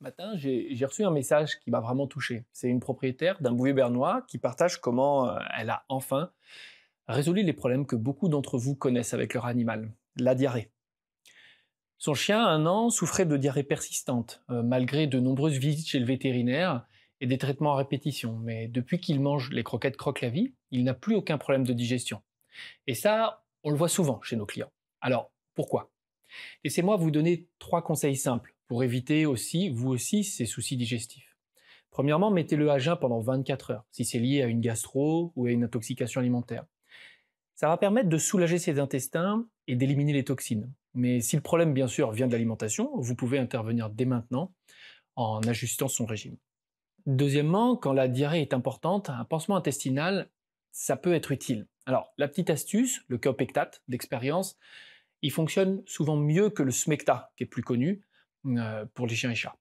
Ce matin, j'ai reçu un message qui m'a vraiment touché. C'est une propriétaire d'un bouvier bernois qui partage comment elle a enfin résolu les problèmes que beaucoup d'entre vous connaissent avec leur animal, la diarrhée. Son chien, 1 an, souffrait de diarrhée persistante, malgré de nombreuses visites chez le vétérinaire et des traitements à répétition. Mais depuis qu'il mange les croquettes Croque-la-Vie, il n'a plus aucun problème de digestion. Et ça, on le voit souvent chez nos clients. Alors, pourquoi? Laissez-moi vous donner 3 conseils simples pour éviter aussi, vous aussi, ces soucis digestifs. Premièrement, mettez-le à jeun pendant 24 heures, si c'est lié à une gastro ou à une intoxication alimentaire. Ça va permettre de soulager ses intestins et d'éliminer les toxines. Mais si le problème, bien sûr, vient de l'alimentation, vous pouvez intervenir dès maintenant en ajustant son régime. Deuxièmement, quand la diarrhée est importante, un pansement intestinal, ça peut être utile. Alors, la petite astuce, le Kaopectate d'expérience, il fonctionne souvent mieux que le Smecta, qui est plus connu pour les chiens et chats.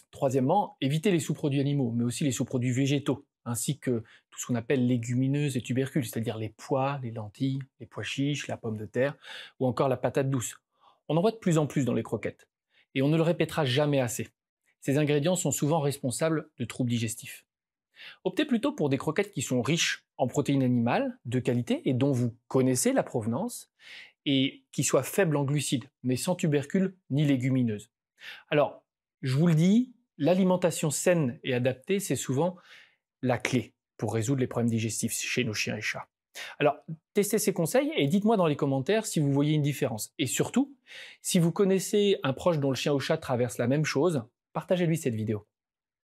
Troisièmement, évitez les sous-produits animaux, mais aussi les sous-produits végétaux, ainsi que tout ce qu'on appelle légumineuses et tubercules, c'est-à-dire les pois, les lentilles, les pois chiches, la pomme de terre, ou encore la patate douce. On en voit de plus en plus dans les croquettes, et on ne le répétera jamais assez. Ces ingrédients sont souvent responsables de troubles digestifs. Optez plutôt pour des croquettes qui sont riches en protéines animales, de qualité, et dont vous connaissez la provenance, et qui soient faibles en glucides, mais sans tubercules ni légumineuses. Alors, je vous le dis, l'alimentation saine et adaptée, c'est souvent la clé pour résoudre les problèmes digestifs chez nos chiens et chats. Alors, testez ces conseils et dites-moi dans les commentaires si vous voyez une différence. Et surtout, si vous connaissez un proche dont le chien ou chat traverse la même chose, partagez-lui cette vidéo.